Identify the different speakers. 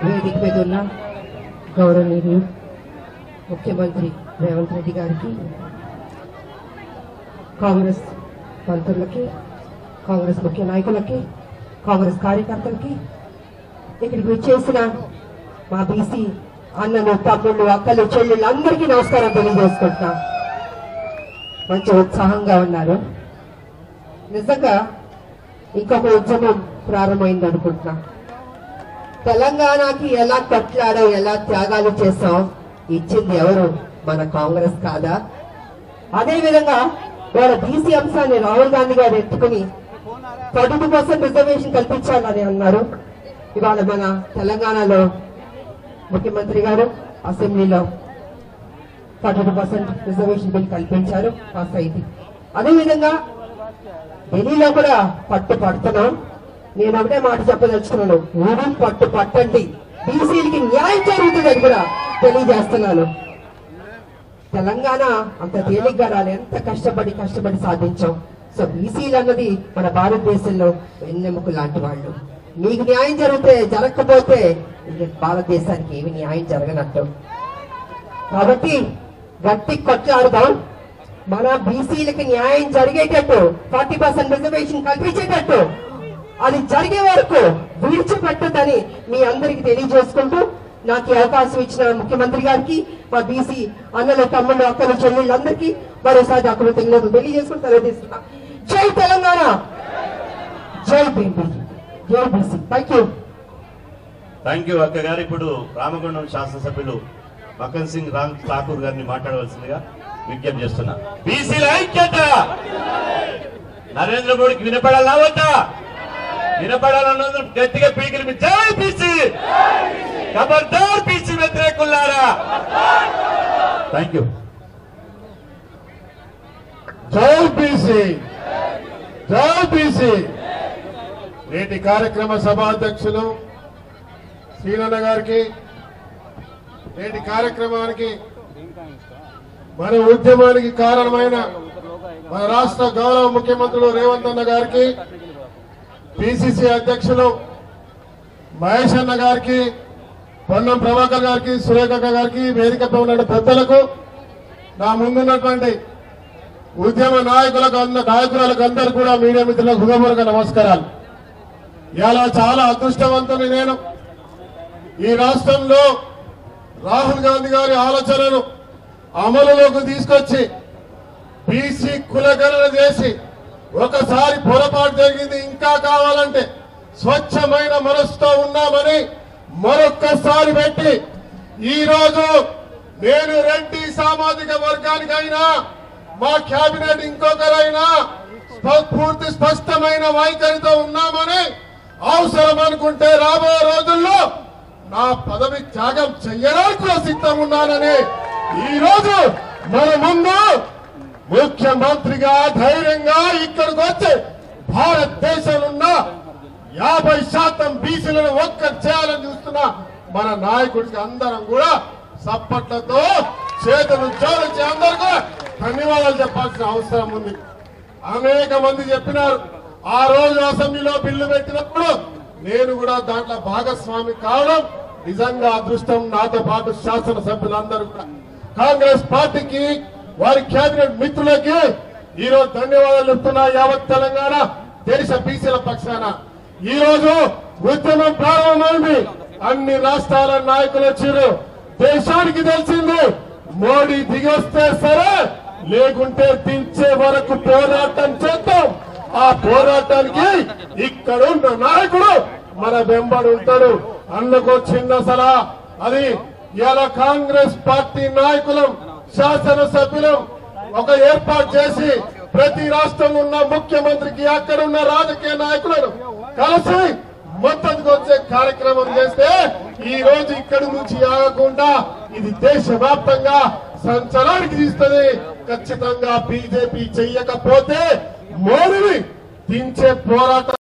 Speaker 1: వేదిక మీద ఉన్న గౌరవనీయులు ముఖ్యమంత్రి రేవంత్ రెడ్డి గారికి, కాంగ్రెస్ మంత్రులకి, కాంగ్రెస్ ముఖ్య నాయకులకి, కాంగ్రెస్ కార్యకర్తలకి, ఇక్కడికి వచ్చేసిన మా బీసీ అన్నలు, తమ్ముళ్ళు, అక్కలు, చెల్లెళ్ళు అందరికీ నమస్కారం తెలియజేసుకుంటున్నా. మంచి ఉత్సాహంగా ఉన్నారు. నిజంగా ఇంకొక ఉద్యమం ప్రారంభమైంది అనుకుంటున్నా. తెలంగాణకి ఎలా కొట్లాడాం, ఎలా త్యాగాలు చేసాం, ఇచ్చింది ఎవరు? మన కాంగ్రెస్ కాదా? అదేవిధంగా వాళ్ళ బీసీ అంశాన్ని రాహుల్ గాంధీ గారు ఎత్తుకుని 32% రిజర్వేషన్ కల్పించాలని అన్నారు. ఇవాళ మన తెలంగాణలో ముఖ్యమంత్రి గారు అసెంబ్లీలో 42% రిజర్వేషన్ బిల్ కల్పించారు, పాస్ అయింది. అదేవిధంగా ఢిల్లీలో కూడా పడుతున్నాం. నేను ఒకటే మాట చెప్పదలుచుకున్నాను, ఊరు పట్టండి, బీసీలకి న్యాయం జరుగుతుందని కూడా తెలియజేస్తున్నాను. తెలంగాణ అంత తేలిగ్గా రాలి, ఎంత కష్టపడి సాధించాం. సో బీసీలు అన్నది మన భారతదేశంలో వెన్నెముక లాంటి వాళ్ళు. మీకు న్యాయం జరగకపోతే భారతదేశానికి ఏమి న్యాయం జరగనట్టు. కాబట్టి గట్టి కొట్లాడుదాం. మన బీసీలకి న్యాయం జరిగేటట్టు, 40% రిజర్వేషన్ కల్పించేటట్టు అది జరిగే వరకు విడిచిపెట్టదని మీ అందరికి తెలియజేసుకుంటూ, నాకు ఈ అవకాశం ఇచ్చిన ముఖ్యమంత్రి గారికి, మా బీసీ అన్నలు, తమ్ముళ్ళు, అక్కలు, చెల్లెళ్ళందరికీ మరోసారి అక్కడ తెలియజేసుకుని తెలియజేస్తున్నా. జై తెలంగాణ, జై బీసీ.
Speaker 2: థ్యాంక్ యూ అక్క గారు. ఇప్పుడు రామగుండం శాసనసభ్యులు మకన్ సింగ్ రామ్ ఠాకూర్ గారిని మాట్లాడవలసిందిగా విజ్ఞప్తి చేస్తున్నా. బీసీల ఐక్యత నరేంద్ర మోడీకి వినపడాలా వద్దా? వినపడాలన్నది గట్టిగా పీకిలి. జై బీసీ, ఖబర్దార్ బీసీ వ్యతిరేకులారా. Thank you.
Speaker 3: జై బీసీ, జై బీసీ. నేటి కార్యక్రమ సభాధ్యక్షులు శ్రీనన్న గారికి, నేటి కార్యక్రమానికి మన ఉద్యమానికి కారణమైన మన రాష్ట్ర గౌరవ ముఖ్యమంత్రులు రేవంత్ అన్న గారికి, పిసిసి అధ్యక్షులు మహేష్ అన్న గారికి, పొన్నం ప్రభాకర్ గారికి, సురేఖక్క గారికి, వేదికపై ఉన్న పెద్దలకు, నా ముందున్నటువంటి ఉద్యమ నాయకులకు అందరూ కూడా మీడియా మిత్రులకు హృదయపూర్వక నమస్కారాలు. ఇలా చాలా అదృష్టవంతుని నేను. ఈ రాష్ట్రంలో రాహుల్ గాంధీ గారి ఆలోచనను అమలులోకి తీసుకొచ్చి బీసీ కులగణన చేసి, ఒకసారి పొరపాటు జరిగింది, ఇంకా కావాలంటే స్వచ్ఛమైన మనసుతో ఉన్నామని మరొక్కసారి పెట్టి, ఈ రోజు నేను రెడ్డి సామాజిక వర్గానికైనా, మా కేబినెట్ ఇంకొకరైనా పూర్తి స్పష్టమైన వైఖరితో ఉన్నామని, అవసరం అనుకుంటే రాబోయే రోజుల్లో నా పదవి త్యాగం చెయ్యడానికి కూడా సిద్ధం ఉన్నానని ఈ రోజు మన ముందు ముఖ్యమంత్రిగా ధైర్యంగా ఇక్కడికి వచ్చి భారతదేశంలో ఉన్న 50% బీసీలను ఒక్కటి చేయాలని చూస్తున్న మన నాయకుడికి అందరం కూడా సప్పట్లతో చేతులు జోడించి అందరికీ ధన్యవాదాలు చెప్పాల్సిన అవసరం ఉంది. అనేక మంది చెప్పినారు, ఆ రోజు అసెంబ్లీలో బిల్లు పెట్టినప్పుడు నేను కూడా దాంట్లో భాగస్వామి కావడం నిజంగా అదృష్టం. నాతో పాటు శాసనసభ్యులందరూ కూడా కాంగ్రెస్ పార్టీకి, వారి కేబినెట్ మిత్రులకి ఈ రోజు ధన్యవాదాలు చెప్తున్నా. యావత్ తెలంగాణ దేశ బీసీల పక్షాన ఈ రోజు ఉద్యమం ప్రారంభమైంది. అన్ని రాష్ట్రాల నాయకులు వచ్చారు. దేశానికి తెలిసింది, మోడీ దిగొస్తే సరే, లేకుంటే దించే వరకు పోరాటం చేద్దాం. ఆ పోరాటానికి ఇక్కడున్న నాయకుడు మన వెంబడి ఉంటాడు. అందుకు చిన్న సలహా, అది ఇలా కాంగ్రెస్ పార్టీ నాయకులం, శాసనసభ్యులం ఒక ఏర్పాటు చేసి ప్రతి రాష్ట్రంలో ఉన్న ముఖ్యమంత్రికి, అక్కడ ఉన్న రాజకీయ నాయకులను కలిసి మొత్తానికి వచ్చే కార్యక్రమం చేస్తే, ఈ రోజు ఇక్కడి నుంచి ఆగకుండా ఇది దేశవ్యాప్తంగా సంచలనానికి తీస్తుంది. ఖచ్చితంగా బీజేపీ చెయ్యకపోతే మోడీని దించే పోరాటం